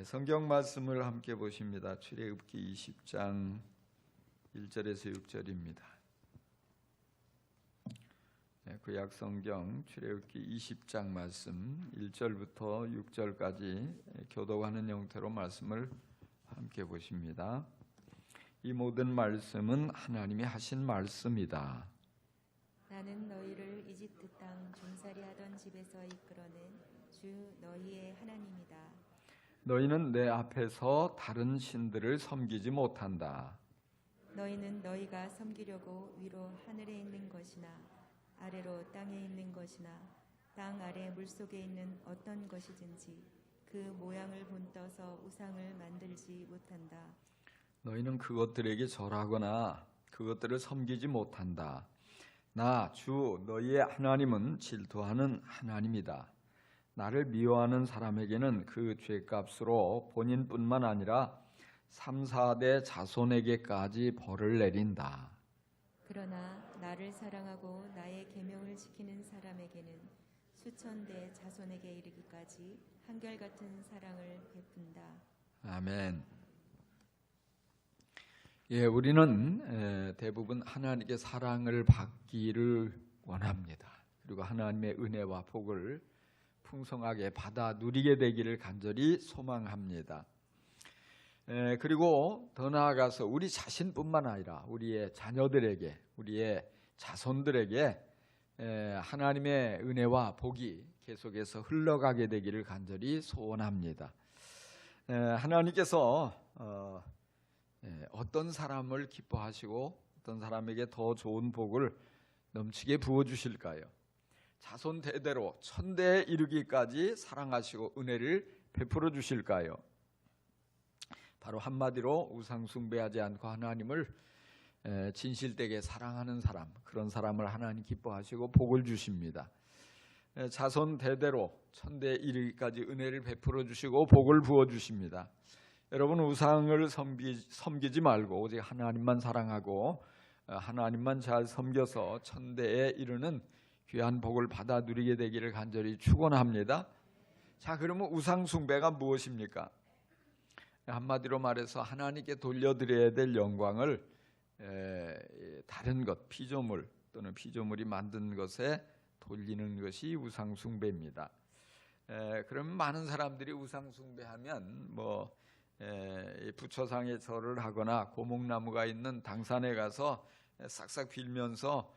성경 말씀을 함께 보십니다. 출애굽기 20장 1절에서 6절입니다. 구약 성경 출애굽기 20장 말씀 1절부터 6절까지 교독하는 형태로 말씀을 함께 보십니다. 이 모든 말씀은 하나님이 하신 말씀이다. 나는 너희를 이집트 땅 종살이하던 집에서 이끌어낸 주 너희의 하나님이다. 너희는 내 앞에서 다른 신들을 섬기지 못한다. 너희는 너희가 섬기려고 위로 하늘에 있는 것이나 아래로 땅에 있는 것이나 땅 아래 물속에 있는 어떤 것이든지 그 모양을 본떠서 우상을 만들지 못한다. 너희는 그것들에게 절하거나 그것들을 섬기지 못한다. 나 주 너희의 하나님은 질투하는 하나님이다. 나를 미워하는 사람에게는 그 죄값으로 본인뿐만 아니라 3, 4대 자손에게까지 벌을 내린다. 그러나 나를 사랑하고 나의 계명을 지키는 사람에게는 수천 대 자손에게 이르기까지 한결같은 사랑을 베푼다. 아멘. 우리는 대부분 하나님께 사랑을 받기를 원합니다. 그리고 하나님의 은혜와 복을 풍성하게 받아 누리게 되기를 간절히 소망합니다. 그리고 더 나아가서 우리 자신뿐만 아니라 우리의 자녀들에게, 우리의 자손들에게 하나님의 은혜와 복이 계속해서 흘러가게 되기를 간절히 소원합니다. 하나님께서 어떤 사람을 기뻐하시고 어떤 사람에게 더 좋은 복을 넘치게 부어주실까요? 자손 대대로 천대에 이르기까지 사랑하시고 은혜를 베풀어 주실까요? 바로 한마디로 우상 숭배하지 않고 하나님을 진실되게 사랑하는 사람, 그런 사람을 하나님 기뻐하시고 복을 주십니다. 자손 대대로 천대에 이르기까지 은혜를 베풀어 주시고 복을 부어 주십니다. 여러분, 우상을 섬기지 말고 오직 하나님만 사랑하고 하나님만 잘 섬겨서 천대에 이르는 귀한 복을 받아 누리게 되기를 간절히 축원합니다. 자, 그러면 우상 숭배가 무엇입니까? 한마디로 말해서 하나님께 돌려드려야 될 영광을 다른 것, 피조물 또는 피조물이 만든 것에 돌리는 것이 우상 숭배입니다. 그러면 많은 사람들이 우상 숭배하면 부처상에 절을 하거나 고목나무가 있는 당산에 가서 싹싹 빌면서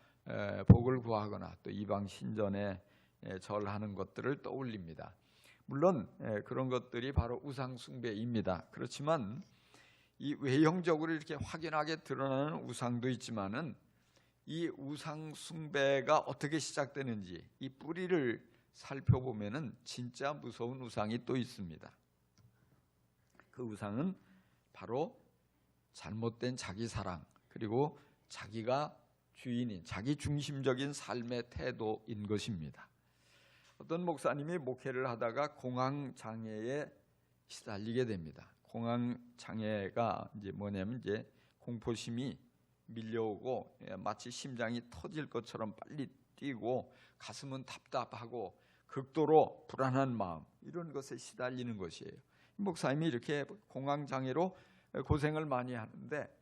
복을 구하거나 또 이방 신전에 절하는 것들을 떠올립니다. 물론 그런 것들이 바로 우상 숭배입니다. 그렇지만 이 외형적으로 이렇게 확연하게 드러나는 우상도 있지만은 이 우상 숭배가 어떻게 시작되는지 이 뿌리를 살펴보면은 진짜 무서운 우상이 또 있습니다. 그 우상은 바로 잘못된 자기 사랑, 그리고 자기가 주인인 자기 중심적인 삶의 태도인 것입니다. 어떤 목사님이 목회를 하다가 공황장애에 시달리게 됩니다. 공황장애가 이제 뭐냐면 이제 공포심이 밀려오고 마치 심장이 터질 것처럼 빨리 뛰고 가슴은 답답하고 극도로 불안한 마음, 이런 것에 시달리는 것이에요. 목사님이 이렇게 공황장애로 고생을 많이 하는데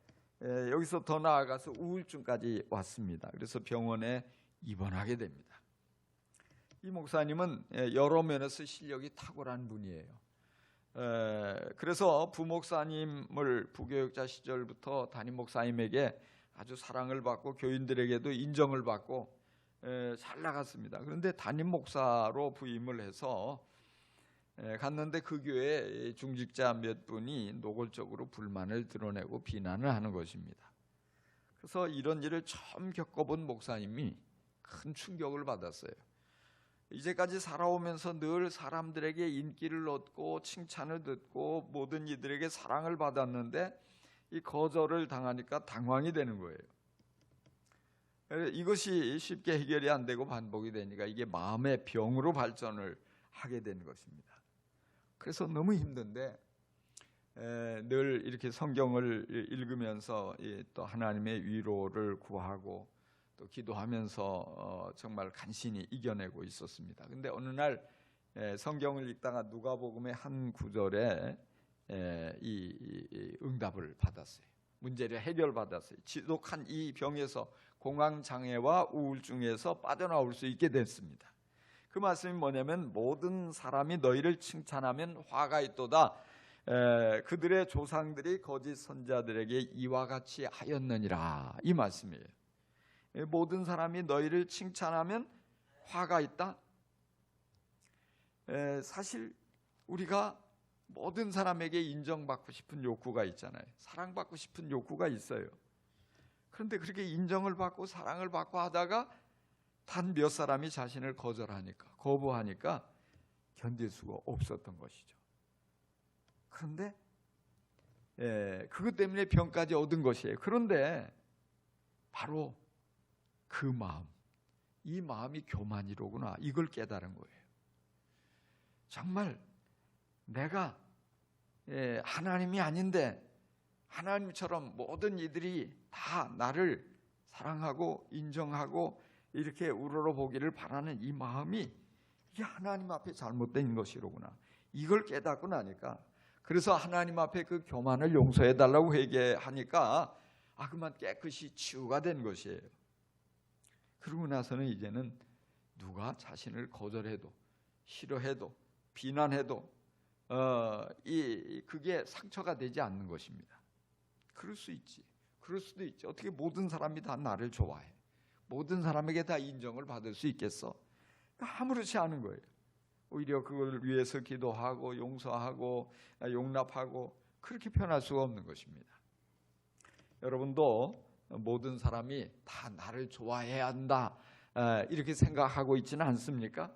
여기서 더 나아가서 우울증까지 왔습니다. 그래서 병원에 입원하게 됩니다. 이 목사님은 여러 면에서 실력이 탁월한 분이에요. 그래서 부목사님을 부교육자 시절부터 담임 목사님에게 아주 사랑을 받고 교인들에게도 인정을 받고 잘 나갔습니다. 그런데 담임 목사로 부임을 해서 갔는데 그 교회 중직자 몇 분이 노골적으로 불만을 드러내고 비난을 하는 것입니다. 그래서 이런 일을 처음 겪어본 목사님이 큰 충격을 받았어요. 이제까지 살아오면서 늘 사람들에게 인기를 얻고 칭찬을 듣고 모든 이들에게 사랑을 받았는데 이 거절을 당하니까 당황이 되는 거예요. 이것이 쉽게 해결이 안 되고 반복이 되니까 이게 마음의 병으로 발전을 하게 된 것입니다. 그래서 너무 힘든데 늘 이렇게 성경을 읽으면서 또 하나님의 위로를 구하고 또 기도하면서 정말 간신히 이겨내고 있었습니다. 근데 어느 날 성경을 읽다가 누가복음의 한 구절에 이 응답을 받았어요. 문제를 해결받았어요. 지독한 이 병에서, 공황장애와 우울증에서 빠져나올 수 있게 됐습니다. 그 말씀이 뭐냐면 모든 사람이 너희를 칭찬하면 화가 있도다. 그들의 조상들이 거짓 선자들에게 이와 같이 하였느니라, 이 말씀이에요. 모든 사람이 너희를 칭찬하면 화가 있다. 사실 우리가 모든 사람에게 인정받고 싶은 욕구가 있잖아요. 사랑받고 싶은 욕구가 있어요. 그런데 그렇게 인정을 받고 사랑을 받고 하다가 단 몇 사람이 자신을 거부하니까 견딜 수가 없었던 것이죠. 그런데 그것 때문에 병까지 얻은 것이에요. 그런데 바로 그 마음, 이 마음이 교만이로구나, 이걸 깨달은 거예요. 정말 내가 하나님이 아닌데 하나님처럼 모든 이들이 다 나를 사랑하고 인정하고 이렇게 우러러보기를 바라는 이 마음이, 이게 하나님 앞에 잘못된 것이로구나, 이걸 깨닫고 나니까, 그래서 하나님 앞에 그 교만을 용서해달라고 회개하니까 그만 깨끗이 치유가 된 것이에요. 그러고 나서는 이제는 누가 자신을 거절해도 싫어해도 비난해도 그게 상처가 되지 않는 것입니다. 그럴 수 있지, 그럴 수도 있지. 어떻게 모든 사람이 다 나를 좋아해, 모든 사람에게 다 인정을 받을 수 있겠어? 아무렇지 않은 거예요. 오히려 그걸 위해서 기도하고 용서하고 용납하고 그렇게 변할 수가 없는 것입니다. 여러분도 모든 사람이 다 나를 좋아해야 한다 이렇게 생각하고 있지는 않습니까?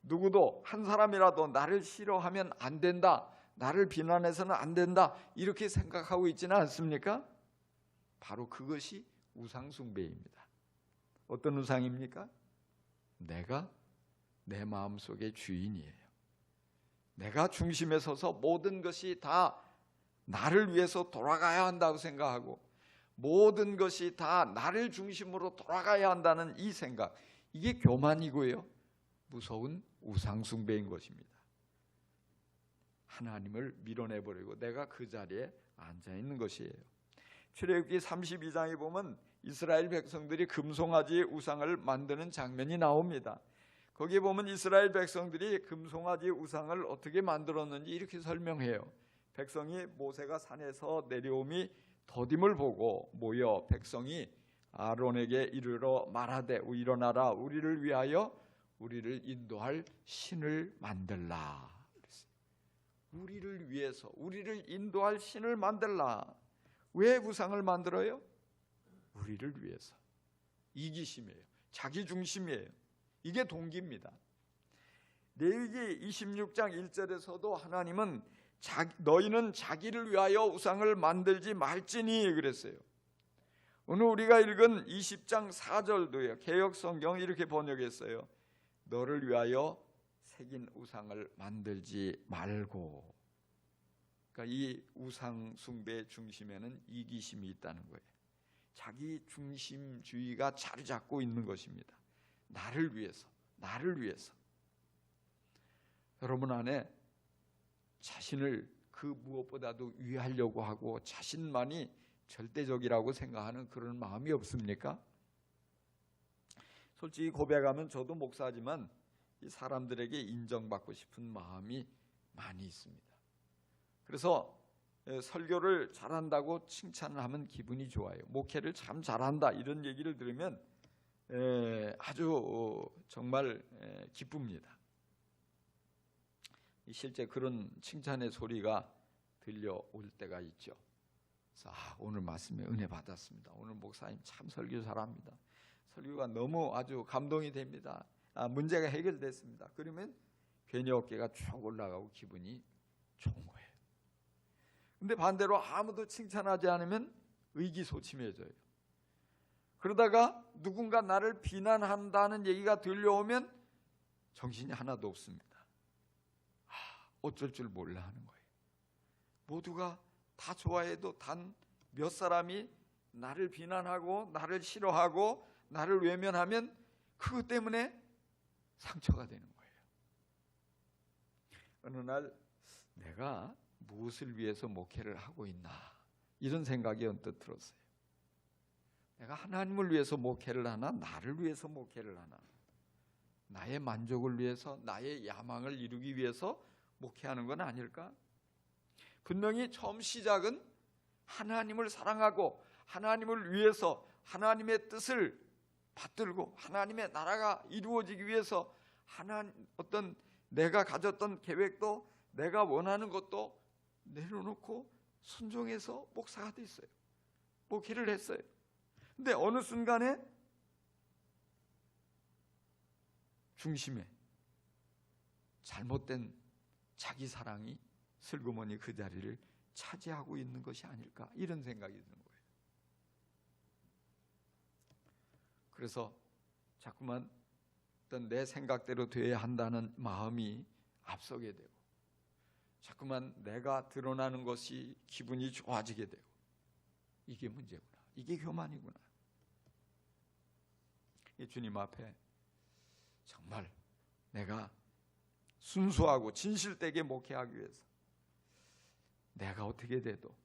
누구도 한 사람이라도 나를 싫어하면 안 된다, 나를 비난해서는 안 된다 이렇게 생각하고 있지는 않습니까? 바로 그것이 우상숭배입니다. 어떤 우상입니까? 내가 내 마음속의 주인이에요. 내가 중심에 서서 모든 것이 다 나를 위해서 돌아가야 한다고 생각하고 모든 것이 다 나를 중심으로 돌아가야 한다는 이 생각, 이게 교만이고요, 무서운 우상숭배인 것입니다. 하나님을 밀어내버리고 내가 그 자리에 앉아있는 것이에요. 출애굽기 32장에 보면 이스라엘 백성들이 금송아지 우상을 만드는 장면이 나옵니다. 거기에 보면 이스라엘 백성들이 금송아지 우상을 어떻게 만들었는지 이렇게 설명해요. 백성이 모세가 산에서 내려옴이 더딤을 보고 모여 백성이 아론에게 이르러 말하되 일어나라, 우리를 위하여 우리를 인도할 신을 만들라. 우리를 위해서 우리를 인도할 신을 만들라. 왜 우상을 만들어요? 우리를 위해서. 이기심이에요. 자기 중심이에요. 이게 동기입니다. 레위기 26장 1절에서도 하나님은 너희는 자기를 위하여 우상을 만들지 말지니 그랬어요. 오늘 우리가 읽은 20장 4절도요. 개역성경 이렇게 번역했어요. 너를 위하여 새긴 우상을 만들지 말고. 그러니까 이 우상 숭배의 중심에는 이기심이 있다는 거예요. 자기 중심주의가 자리 잡고 있는 것입니다. 나를 위해서, 나를 위해서. 여러분 안에 자신을 그 무엇보다도 위하려고 하고 자신만이 절대적이라고 생각하는 그런 마음이 없습니까? 솔직히 고백하면 저도 목사지만 이 사람들에게 인정받고 싶은 마음이 많이 있습니다. 그래서 설교를 잘한다고 칭찬을 하면 기분이 좋아요. 목회를 참 잘한다 이런 얘기를 들으면 아주 정말 기쁩니다. 실제 그런 칭찬의 소리가 들려올 때가 있죠. 그래서 오늘 말씀에 은혜 받았습니다. 오늘 목사님 참 설교 잘합니다. 설교가 너무 아주 감동이 됩니다. 문제가 해결됐습니다. 그러면 괜히 어깨가 쭉 올라가고 기분이 좋은 거예요. 근데 반대로 아무도 칭찬하지 않으면 의기소침해져요. 그러다가 누군가 나를 비난한다는 얘기가 들려오면 정신이 하나도 없습니다. 어쩔 줄 몰라 하는 거예요. 모두가 다 좋아해도 단 몇 사람이 나를 비난하고 나를 싫어하고 나를 외면하면 그것 때문에 상처가 되는 거예요. 어느 날 내가 무엇을 위해서 목회를 하고 있나, 이런 생각이 언뜻 들었어요. 내가 하나님을 위해서 목회를 하나, 나를 위해서 목회를 하나, 나의 만족을 위해서, 나의 야망을 이루기 위해서 목회하는 건 아닐까? 분명히 처음 시작은 하나님을 사랑하고 하나님을 위해서 하나님의 뜻을 받들고 하나님의 나라가 이루어지기 위해서 어떤 내가 가졌던 계획도 내가 원하는 것도 내려놓고 순종해서 목사가 됐어요. 목회를 했어요. 근데 어느 순간에 중심에 잘못된 자기 사랑이 슬그머니 그 자리를 차지하고 있는 것이 아닐까, 이런 생각이 드는 거예요. 그래서 자꾸만 어떤 내 생각대로 돼야 한다는 마음이 앞서게 되고, 자꾸만 내가 드러나는 것이 기분이 좋아지게 되고, 이게 문제구나, 이게 교만이구나. 이 주님 앞에 정말 내가 순수하고 진실되게 목회하기 위해서 내가 어떻게 돼도,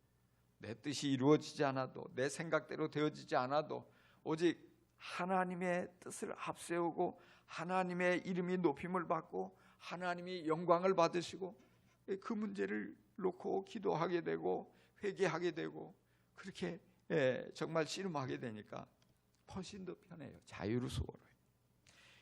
내 뜻이 이루어지지 않아도, 내 생각대로 되어지지 않아도 오직 하나님의 뜻을 앞세우고 하나님의 이름이 높임을 받고 하나님이 영광을 받으시고, 그 문제를 놓고 기도하게 되고 회개하게 되고 그렇게 정말 씨름하게 되니까 훨씬 더 편해요. 자유로워요.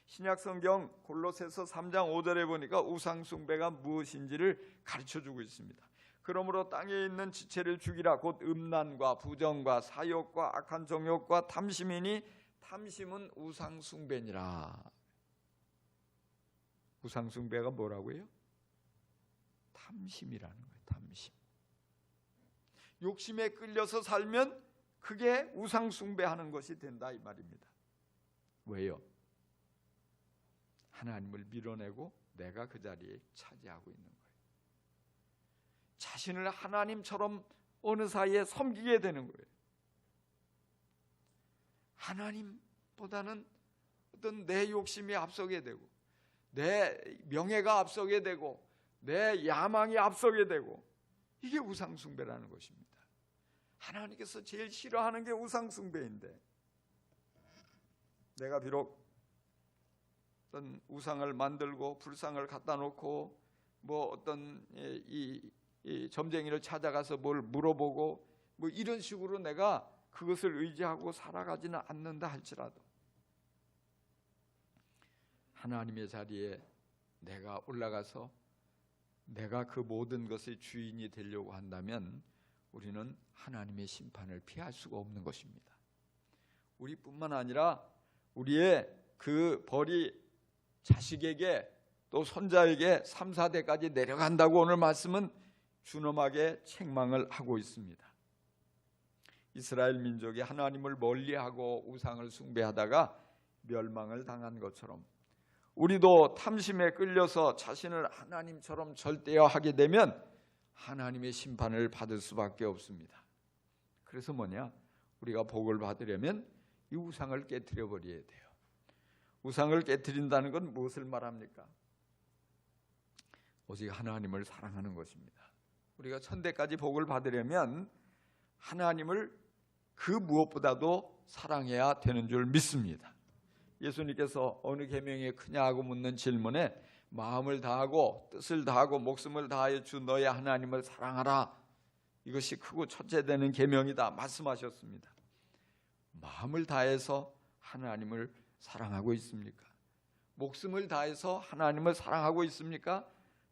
신약 성경 골로새서 3장 5절에 보니까 우상 숭배가 무엇인지를 가르쳐주고 있습니다. 그러므로 땅에 있는 지체를 죽이라. 곧 음란과 부정과 사욕과 악한 정욕과 탐심이니 탐심은 우상 숭배니라. 우상 숭배가 뭐라고요? 탐심이라는 거예요. 탐심. 욕심에 끌려서 살면 그게 우상 숭배하는 것이 된다, 이 말입니다. 왜요? 하나님을 밀어내고 내가 그 자리에 차지하고 있는 거예요. 자신을 하나님처럼 어느 사이에 섬기게 되는 거예요. 하나님보다는 어떤 내 욕심이 앞서게 되고, 내 명예가 앞서게 되고, 내 야망이 앞서게 되고, 이게 우상숭배라는 것입니다. 하나님께서 제일 싫어하는 게 우상숭배인데, 내가 비록 어떤 우상을 만들고 불상을 갖다 놓고 뭐 어떤 이 점쟁이를 찾아가서 뭘 물어보고 뭐 이런 식으로 내가 그것을 의지하고 살아가지는 않는다 할지라도, 하나님의 자리에 내가 올라가서 내가 그 모든 것의 주인이 되려고 한다면 우리는 하나님의 심판을 피할 수가 없는 것입니다. 우리뿐만 아니라 우리의 그 벌이 자식에게 또 손자에게 3, 4대까지 내려간다고 오늘 말씀은 준엄하게 책망을 하고 있습니다. 이스라엘 민족이 하나님을 멀리하고 우상을 숭배하다가 멸망을 당한 것처럼 우리도 탐심에 끌려서 자신을 하나님처럼 절대화하게 되면 하나님의 심판을 받을 수밖에 없습니다. 그래서 뭐냐? 우리가 복을 받으려면 이 우상을 깨트려 버려야 돼요. 우상을 깨트린다는 건 무엇을 말합니까? 오직 하나님을 사랑하는 것입니다. 우리가 천대까지 복을 받으려면 하나님을 그 무엇보다도 사랑해야 되는 줄 믿습니다. 예수님께서 어느 계명이 크냐고 묻는 질문에 마음을 다하고 뜻을 다하고 목숨을 다하여 주 너의 하나님을 사랑하라, 이것이 크고 첫째 되는 계명이다 말씀하셨습니다. 마음을 다해서 하나님을 사랑하고 있습니까? 목숨을 다해서 하나님을 사랑하고 있습니까?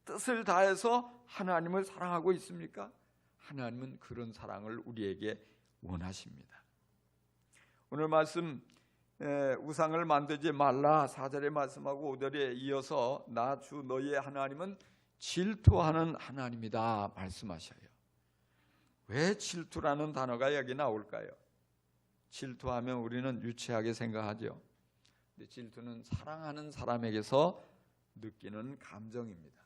뜻을 다해서 하나님을 사랑하고 있습니까? 하나님은 그런 사랑을 우리에게 원하십니다. 오늘 말씀 우상을 만들지 말라 4절에 말씀하고 5절에 이어서 나 주 너희의 하나님은 질투하는 하나님이다 말씀하셔요. 왜 질투라는 단어가 여기 나올까요? 질투하면 우리는 유치하게 생각하죠. 근데 질투는 사랑하는 사람에게서 느끼는 감정입니다.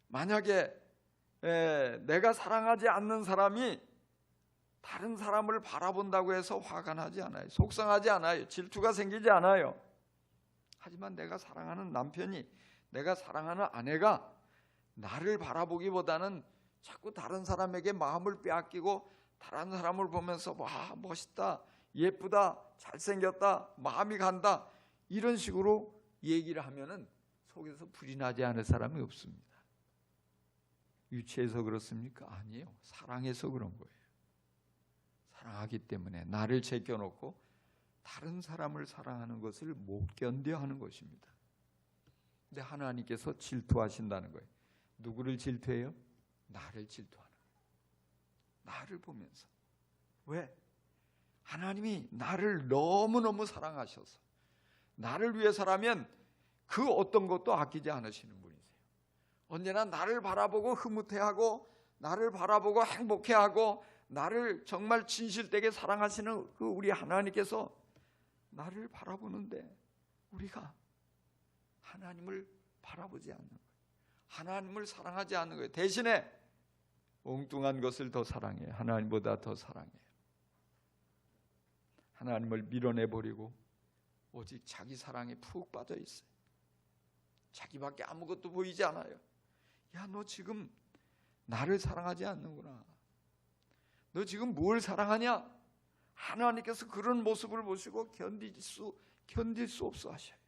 만약에 내가 사랑하지 않는 사람이 다른 사람을 바라본다고 해서 화가 나지 않아요. 속상하지 않아요. 질투가 생기지 않아요. 하지만 내가 사랑하는 남편이, 내가 사랑하는 아내가 나를 바라보기보다는 자꾸 다른 사람에게 마음을 빼앗기고 다른 사람을 보면서 와, 멋있다, 예쁘다, 잘생겼다, 마음이 간다, 이런 식으로 얘기를 하면은 속에서 불이 나지 않을 사람이 없습니다. 유치해서 그렇습니까? 아니에요. 사랑해서 그런 거예요. 사랑하기 때문에 나를 제껴놓고 다른 사람을 사랑하는 것을 못 견뎌 하는 것입니다. 근데 하나님께서 질투하신다는 거예요. 누구를 질투해요? 나를 질투하는 거예요. 나를 보면서. 왜? 하나님이 나를 너무너무 사랑하셔서 나를 위해서라면 그 어떤 것도 아끼지 않으시는 분이세요. 언제나 나를 바라보고 흐뭇해하고 나를 바라보고 행복해하고 나를 정말 진실되게 사랑하시는 그 우리 하나님께서 나를 바라보는데 우리가 하나님을 바라보지 않는 거예요. 하나님을 사랑하지 않는 거예요. 대신에 엉뚱한 것을 더 사랑해요. 하나님보다 더 사랑해요. 하나님을 밀어내버리고 오직 자기 사랑에 푹 빠져 있어요. 자기밖에 아무것도 보이지 않아요. 야, 너 지금 나를 사랑하지 않는구나. 너 지금 뭘 사랑하냐? 하나님께서 그런 모습을 보시고 견딜 수 없어 하셔요.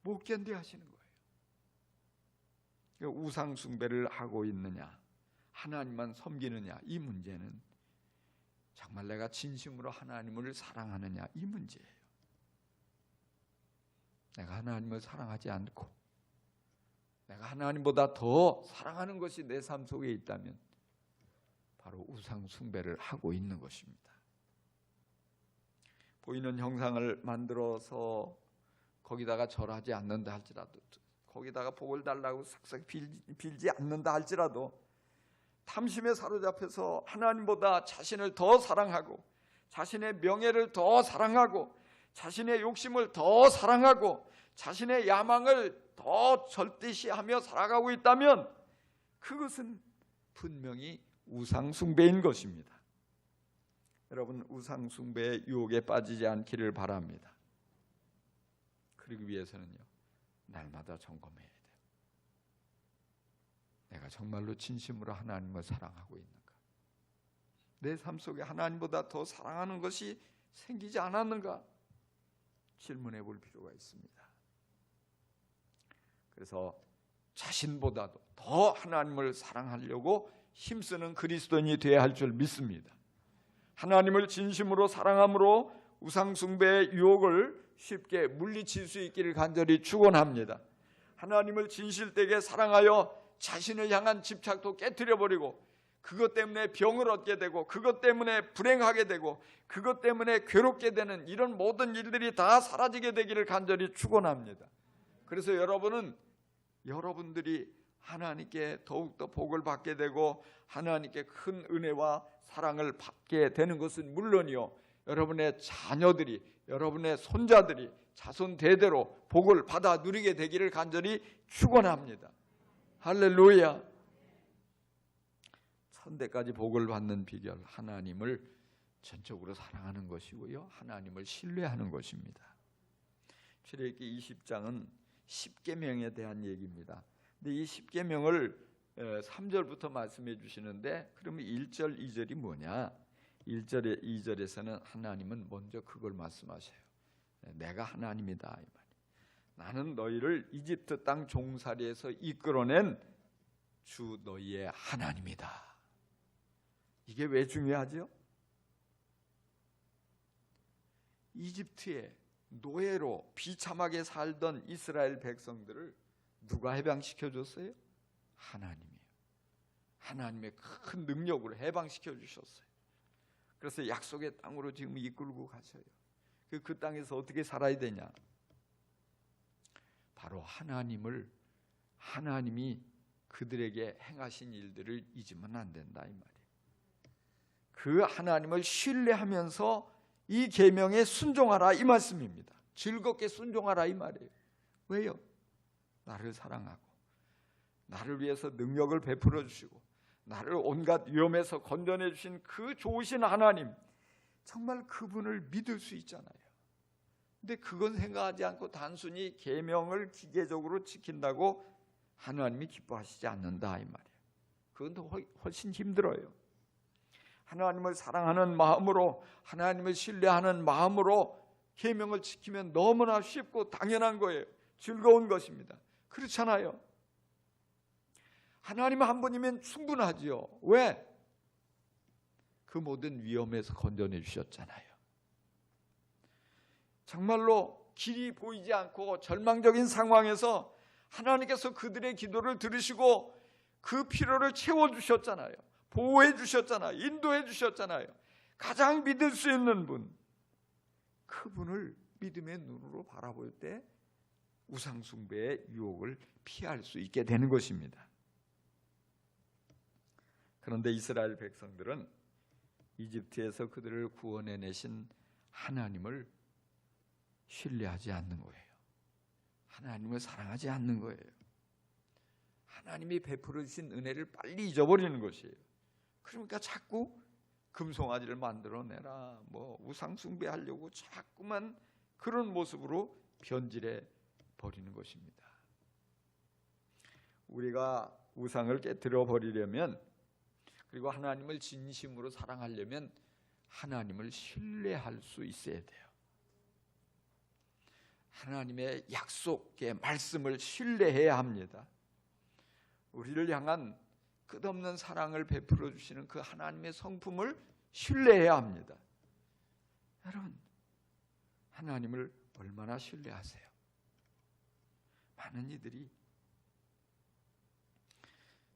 못 견뎌 하시는 거예요. 우상 숭배를 하고 있느냐, 하나님만 섬기느냐, 이 문제는 정말 내가 진심으로 하나님을 사랑하느냐, 이 문제예요. 내가 하나님을 사랑하지 않고 내가 하나님보다 더 사랑하는 것이 내 삶 속에 있다면 바로 우상 숭배를 하고 있는 것입니다. 보이는 형상을 만들어서 거기다가 절하지 않는다 할지라도, 거기다가 복을 달라고 싹싹 빌지 않는다 할지라도 탐심에 사로잡혀서 하나님보다 자신을 더 사랑하고 자신의 명예를 더 사랑하고 자신의 욕심을 더 사랑하고 자신의 야망을 더 절대시하며 살아가고 있다면 그것은 분명히 우상숭배인 것입니다. 여러분, 우상숭배의 유혹에 빠지지 않기를 바랍니다. 그러기 위해서는요, 날마다 점검해야 돼요. 내가 정말로 진심으로 하나님을 사랑하고 있는가? 내 삶 속에 하나님보다 더 사랑하는 것이 생기지 않았는가? 질문해 볼 필요가 있습니다. 그래서 자신보다도 더 하나님을 사랑하려고 힘쓰는 그리스도인이 되어야 할 줄 믿습니다. 하나님을 진심으로 사랑함으로 우상숭배의 유혹을 쉽게 물리칠 수 있기를 간절히 축원합니다. 하나님을 진실되게 사랑하여 자신을 향한 집착도 깨트려버리고 그것 때문에 병을 얻게 되고 그것 때문에 불행하게 되고 그것 때문에 괴롭게 되는 이런 모든 일들이 다 사라지게 되기를 간절히 축원합니다. 그래서 여러분들이 하나님께 더욱더 복을 받게 되고 하나님께 큰 은혜와 사랑을 받게 되는 것은 물론이요, 여러분의 자녀들이, 여러분의 손자들이 자손 대대로 복을 받아 누리게 되기를 간절히 축원합니다. 할렐루야. 천대까지 복을 받는 비결, 하나님을 전적으로 사랑하는 것이고요, 하나님을 신뢰하는 것입니다. 출애굽기 20장은 10계명에 대한 얘기입니다. 근데 이 10계명을 3절부터 말씀해 주시는데, 그러면 1절, 2절이 뭐냐? 1절에 2절에서는 하나님은 먼저 그걸 말씀하셔요. 내가 하나님이다, 이 말이에요. 나는 너희를 이집트 땅 종살이에서 이끌어낸 주 너희의 하나님이다. 이게 왜 중요하죠? 이집트에 노예로 비참하게 살던 이스라엘 백성들을 누가 해방시켜 줬어요? 하나님이에요. 하나님의 큰 능력으로 해방시켜 주셨어요. 그래서 약속의 땅으로 지금 이끌고 가셔요. 그 땅에서 어떻게 살아야 되냐? 바로 하나님이 그들에게 행하신 일들을 잊으면 안 된다, 이 말이에요. 그 하나님을 신뢰하면서 이 계명에 순종하라, 이 말씀입니다. 즐겁게 순종하라, 이 말이에요. 왜요? 나를 사랑하고 나를 위해서 능력을 베풀어 주시고 나를 온갖 위험에서 건져내 주신 그 좋으신 하나님, 정말 그분을 믿을 수 있잖아요. 근데 그건 생각하지 않고 단순히 계명을 기계적으로 지킨다고 하나님이 기뻐하시지 않는다 이 말이에요. 그건 더 훨씬 힘들어요. 하나님을 사랑하는 마음으로, 하나님을 신뢰하는 마음으로 계명을 지키면 너무나 쉽고 당연한 거예요. 즐거운 것입니다. 그렇잖아요. 하나님 한 분이면 충분하지요. 왜? 그 모든 위험에서 건져내 주셨잖아요. 정말로 길이 보이지 않고 절망적인 상황에서 하나님께서 그들의 기도를 들으시고 그 필요를 채워주셨잖아요. 보호해 주셨잖아요. 인도해 주셨잖아요. 가장 믿을 수 있는 분, 그분을 믿음의 눈으로 바라볼 때 우상숭배의 유혹을 피할 수 있게 되는 것입니다. 그런데 이스라엘 백성들은 이집트에서 그들을 구원해내신 하나님을 신뢰하지 않는 거예요. 하나님을 사랑하지 않는 거예요. 하나님이 베풀어 주신 은혜를 빨리 잊어버리는 것이에요. 그러니까 자꾸 금송아지를 만들어내라, 뭐 우상 숭배하려고 자꾸만 그런 모습으로 변질해 버리는 것입니다. 우리가 우상을 깨뜨려 버리려면, 그리고 하나님을 진심으로 사랑하려면 하나님을 신뢰할 수 있어야 돼요. 하나님의 약속의 말씀을 신뢰해야 합니다. 우리를 향한 끝없는 사랑을 베풀어 주시는 그 하나님의 성품을 신뢰해야 합니다. 여러분, 하나님을 얼마나 신뢰하세요? 많은 이들이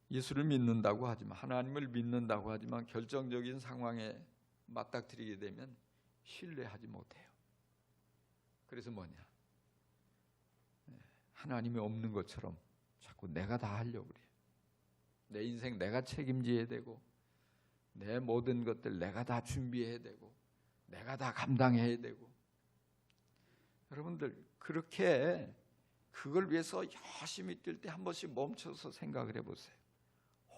예수를 믿는다고 하지만, 하나님을 믿는다고 하지만 결정적인 상황에 맞닥뜨리게 되면 신뢰하지 못해요. 그래서 뭐냐? 하나님이 없는 것처럼 자꾸 내가 다 하려고 그래요. 내 인생 내가 책임져야 되고, 내 모든 것들 내가 다 준비해야 되고, 내가 다 감당해야 되고. 여러분들, 그렇게 그걸 위해서 열심히 뛸 때 한 번씩 멈춰서 생각을 해보세요.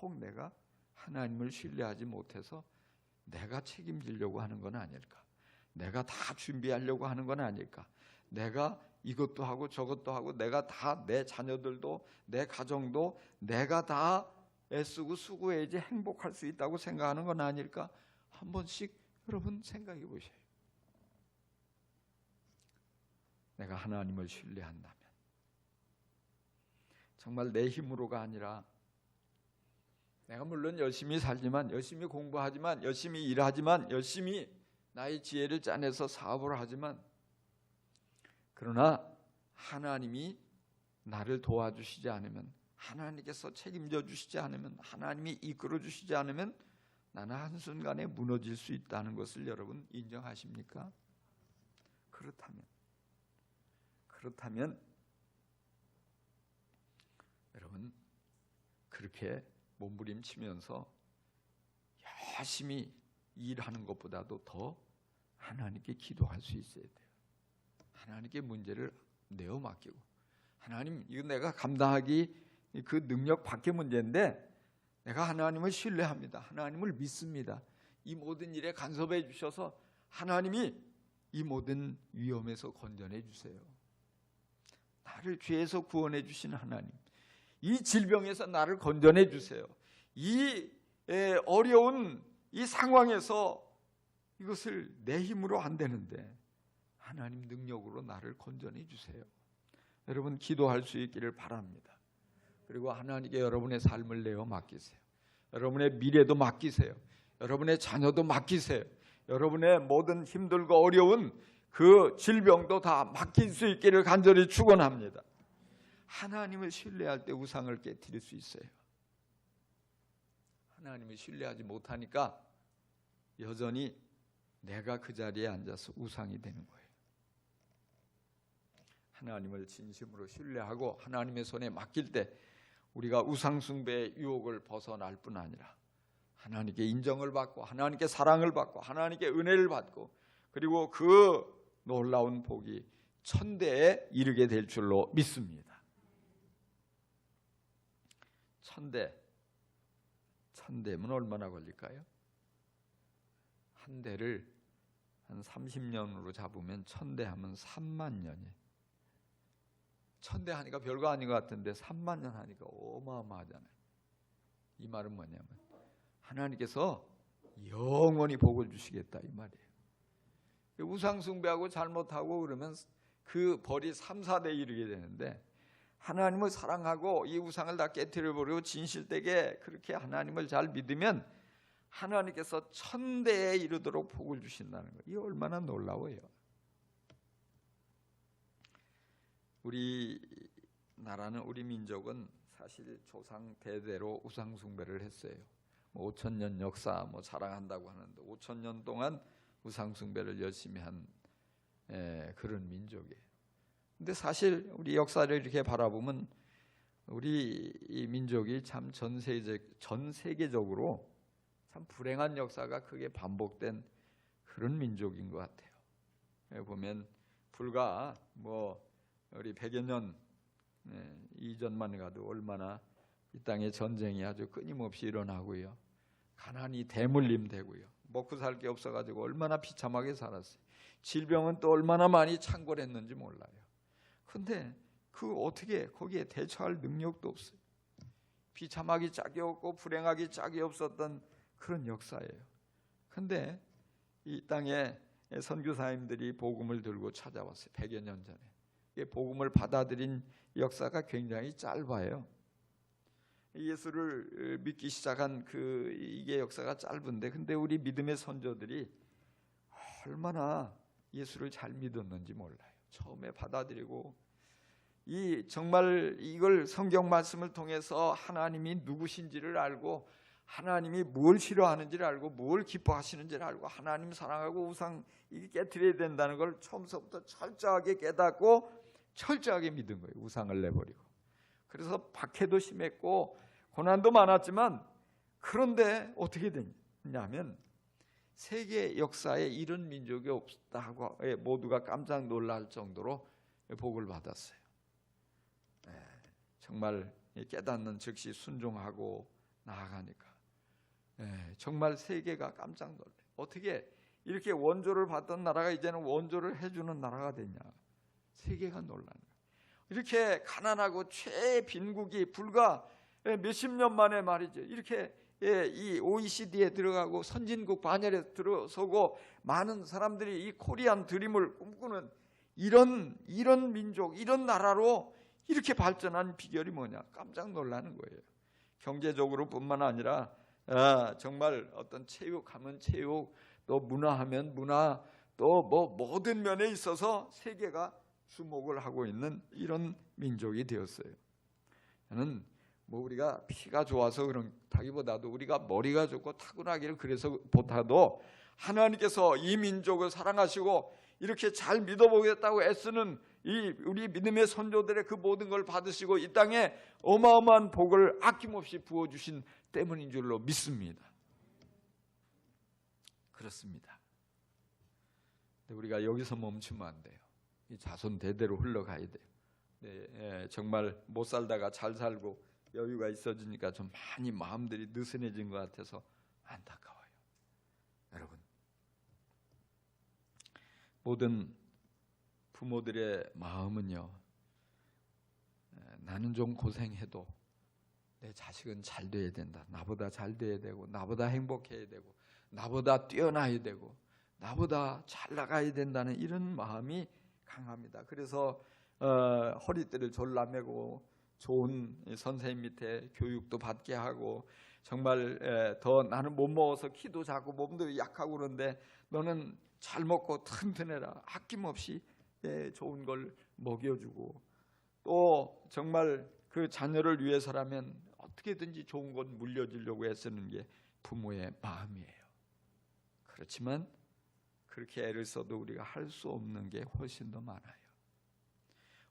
혹 내가 하나님을 신뢰하지 못해서 내가 책임지려고 하는 건 아닐까? 내가 다 준비하려고 하는 건 아닐까? 내가 이것도 하고 저것도 하고, 내가 다 내 자녀들도 내 가정도 내가 다 애쓰고 수고해야지 행복할 수 있다고 생각하는 건 아닐까? 한 번씩 여러분 생각해 보세요. 내가 하나님을 신뢰한다면, 정말 내 힘으로가 아니라, 내가 물론 열심히 살지만, 열심히 공부하지만, 열심히 일하지만, 열심히 나의 지혜를 짜내서 사업을 하지만, 그러나 하나님이 나를 도와주시지 않으면, 하나님께서 책임져 주시지 않으면, 하나님이 이끌어 주시지 않으면 나는 한순간에 무너질 수 있다는 것을 여러분 인정하십니까? 그렇다면 여러분, 그렇게 몸부림치면서 열심히 일하는 것보다도 더 하나님께 기도할 수 있어야 돼요. 하나님께 문제를 내어 맡기고, 하나님, 이거 내가 감당하기 그 능력 밖의 문제인데 내가 하나님을 신뢰합니다. 하나님을 믿습니다. 이 모든 일에 간섭해 주셔서 하나님이 이 모든 위험에서 건져내 주세요. 나를 죄에서 구원해 주신 하나님, 이 질병에서 나를 건져내 주세요. 이 어려운 이 상황에서 이것을 내 힘으로 안 되는데 하나님 능력으로 나를 건져내 주세요. 여러분, 기도할 수 있기를 바랍니다. 그리고 하나님께 여러분의 삶을 내어 맡기세요. 여러분의 미래도 맡기세요. 여러분의 자녀도 맡기세요. 여러분의 모든 힘들고 어려운 그 질병도 다 맡길 수 있기를 간절히 축원합니다. 하나님을 신뢰할 때 우상을 깨뜨릴 수 있어요. 하나님을 신뢰하지 못하니까 여전히 내가 그 자리에 앉아서 우상이 되는 거예요. 하나님을 진심으로 신뢰하고 하나님의 손에 맡길 때 우리가 우상숭배의 유혹을 벗어날 뿐 아니라 하나님께 인정을 받고, 하나님께 사랑을 받고, 하나님께 은혜를 받고, 그리고 그 놀라운 복이 천대에 이르게 될 줄로 믿습니다. 천대면 얼마나 걸릴까요? 한 대를 한 30년으로 잡으면 천대하면 3만 년이에요. 1000대 하니까 별거 아닌 것 같은데 3만 년 하니까 어마어마하잖아요. 이 말은 뭐냐면 하나님께서 영원히 복을 주시겠다 이 말이에요. 우상 숭배하고 잘못하고 그러면 그 벌이 3, 4대 이르게 되는데, 하나님을 사랑하고 이 우상을 다 깨트려버리고 진실되게 그렇게 하나님을 잘 믿으면 하나님께서 1000대에 이르도록 복을 주신다는 거예요. 이게 얼마나 놀라워요. 우리 나라는, 우리 민족은 사실 조상 대대로 우상 숭배를 했어요. 5000년 역사 자랑한다고 하는데 5000년 동안 우상 숭배를 열심히 한 그런 민족이에요. 근데 사실 우리 역사를 이렇게 바라보면 우리 이 민족이 참 전 세계적으로 참 불행한 역사가 크게 반복된 그런 민족인 것 같아요. 보면 불과 우리 100여 년 이전만 가도 얼마나 이 땅에 전쟁이 아주 끊임없이 일어나고요. 가난이 대물림되고요. 먹고 살 게 없어가지고 얼마나 비참하게 살았어요. 질병은 또 얼마나 많이 창궐했는지 몰라요. 근데 어떻게 거기에 대처할 능력도 없어요. 비참하기 짝이 없고 불행하기 짝이 없었던 그런 역사예요. 근데 이 땅에 선교사님들이 복음을 들고 찾아왔어요. 100여 년 전에. 복음을 받아들인 역사가 굉장히 짧아요. 예수를 믿기 시작한 이게 역사가 짧은데, 근데 우리 믿음의 선조들이 얼마나 예수를 잘 믿었는지 몰라요. 처음에 받아들이고 정말 이걸 성경 말씀을 통해서 하나님이 누구신지를 알고, 하나님이 뭘 싫어하는지를 알고, 뭘 기뻐하시는지를 알고, 하나님 사랑하고 우상 이게 깨트려야 된다는 걸 처음서부터 철저하게 깨닫고 철저하게 믿은 거예요. 우상을 내버리고. 그래서 박해도 심했고 고난도 많았지만, 그런데 어떻게 됐냐면 세계 역사에 이런 민족이 없다고 모두가 깜짝 놀랄 정도로 복을 받았어요. 정말 깨닫는 즉시 순종하고 나아가니까 정말 세계가 깜짝 놀래요. 어떻게 이렇게 원조를 받던 나라가 이제는 원조를 해주는 나라가 됐냐. 세계가 놀라는 거예요. 이렇게 가난하고 최빈국이 불과 몇십 년 만에 말이죠. 이렇게 이 OECD에 들어가고 선진국 반열에 들어서고 많은 사람들이 이 코리안 드림을 꿈꾸는 이런 민족, 이런 나라로 이렇게 발전한 비결이 뭐냐? 깜짝 놀라는 거예요. 경제적으로 뿐만 아니라 정말 어떤 체육하면 체육, 또 문화하면 문화, 또 모든 면에 있어서 세계가 주목을 하고 있는 이런 민족이 되었어요. 저는 우리가 피가 좋아서 그렇다기보다도 우리가 머리가 좋고 타고나기를 그래서 보다도 하나님께서 이 민족을 사랑하시고 이렇게 잘 믿어보겠다고 애쓰는 우리 믿음의 선조들의 그 모든 걸 받으시고 이 땅에 어마어마한 복을 아낌없이 부어주신 때문인 줄로 믿습니다. 그렇습니다. 근데 우리가 여기서 멈추면 안 돼요. 이 자손 대대로 흘러가야 돼요. 정말 못 살다가 잘 살고 여유가 있어지니까 좀 많이 마음들이 느슨해진 것 같아서 안타까워요. 여러분, 모든 부모들의 마음은요, 나는 좀 고생해도 내 자식은 잘 돼야 된다. 나보다 잘 돼야 되고, 나보다 행복해야 되고, 나보다 뛰어나야 되고, 나보다 잘 나가야 된다는 이런 마음이 강합니다. 그래서 허리띠를 졸라매고 좋은 선생님 밑에 교육도 받게 하고, 정말 더 나는 못 먹어서 키도 작고 몸도 약하고 그런데 너는 잘 먹고 튼튼해라. 아낌없이 좋은 걸 먹여주고, 또 정말 그 자녀를 위해서라면 어떻게든지 좋은 것 물려주려고 애쓰는 게 부모의 마음이에요. 그렇지만 그렇게 애를 써도 우리가 할 수 없는 게 훨씬 더 많아요.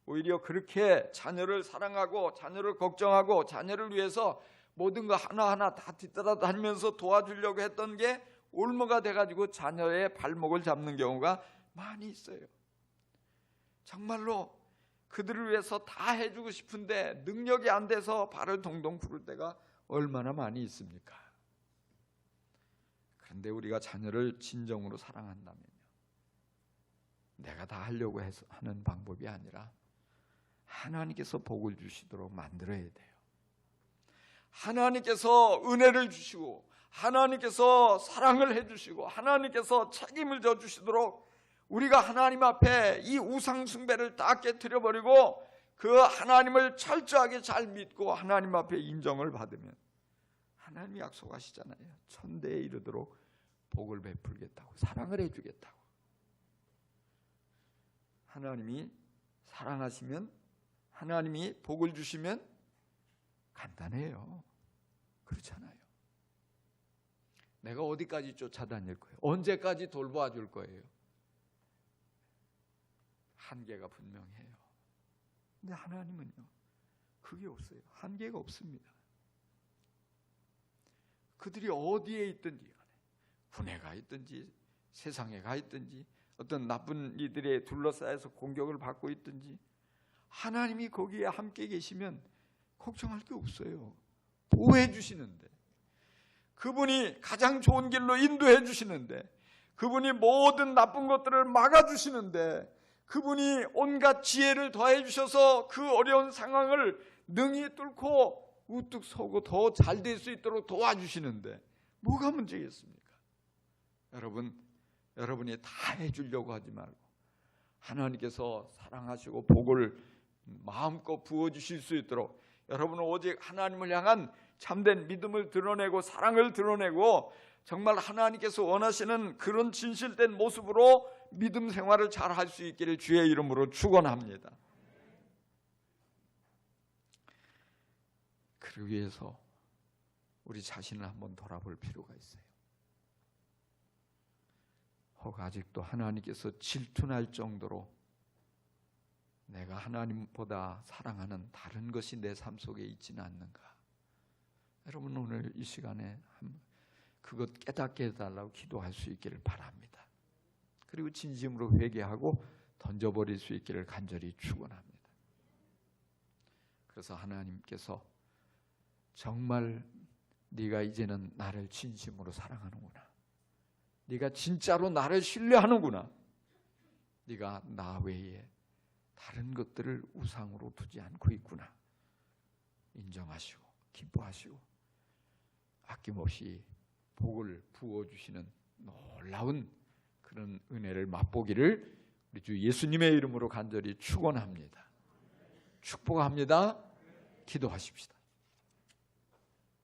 오히려 그렇게 자녀를 사랑하고 자녀를 걱정하고 자녀를 위해서 모든 거 하나하나 다 뒤따라다니면서 도와주려고 했던 게 올무가 돼가지고 자녀의 발목을 잡는 경우가 많이 있어요. 정말로 그들을 위해서 다 해주고 싶은데 능력이 안 돼서 발을 동동 구를 때가 얼마나 많이 있습니까? 그런데 우리가 자녀를 진정으로 사랑한다면요, 내가 다 하려고 해서 하는 방법이 아니라 하나님께서 복을 주시도록 만들어야 돼요. 하나님께서 은혜를 주시고 하나님께서 사랑을 해주시고 하나님께서 책임을 져주시도록 우리가 하나님 앞에 이 우상 숭배를 다 깨트려버리고 그 하나님을 철저하게 잘 믿고 하나님 앞에 인정을 받으면 하나님이 약속하시잖아요. 천대에 이르도록 복을 베풀겠다고, 사랑을 해주겠다고. 하나님이 사랑하시면, 하나님이 복을 주시면 간단해요. 그렇잖아요. 내가 어디까지 쫓아다닐 거예요? 언제까지 돌보아 줄 거예요? 한계가 분명해요. 근데 하나님은요, 그게 없어요. 한계가 없습니다. 그들이 어디에 있든지 간에, 군에 가 있든지 세상에 가 있든지 어떤 나쁜 이들에 둘러싸여서 공격을 받고 있든지 하나님이 거기에 함께 계시면 걱정할 게 없어요. 보호해 주시는데, 그분이 가장 좋은 길로 인도해 주시는데, 그분이 모든 나쁜 것들을 막아 주시는데, 그분이 온갖 지혜를 더해 주셔서 그 어려운 상황을 능히 뚫고 우뚝 서고 더 잘 될 수 있도록 도와주시는데 뭐가 문제겠습니까? 여러분이 다 해주려고 하지 말고 하나님께서 사랑하시고 복을 마음껏 부어주실 수 있도록 여러분은 오직 하나님을 향한 참된 믿음을 드러내고 사랑을 드러내고 정말 하나님께서 원하시는 그런 진실된 모습으로 믿음 생활을 잘 할 수 있기를 주의 이름으로 축원합니다. 그러기 위해서 우리 자신을 한번 돌아볼 필요가 있어요. 혹 아직도 하나님께서 질투날 정도로 내가 하나님보다 사랑하는 다른 것이 내 삶 속에 있지는 않는가? 여러분 오늘 이 시간에 그것 깨닫게 해달라고 기도할 수 있기를 바랍니다. 그리고 진심으로 회개하고 던져버릴 수 있기를 간절히 축원합니다. 그래서 하나님께서 정말 네가 이제는 나를 진심으로 사랑하는구나, 네가 진짜로 나를 신뢰하는구나, 네가 나 외에 다른 것들을 우상으로 두지 않고 있구나 인정하시고 기뻐하시고 아낌없이 복을 부어주시는 놀라운 그런 은혜를 맛보기를 우리 주 예수님의 이름으로 간절히 축원합니다. 축복합니다. 기도하십시다.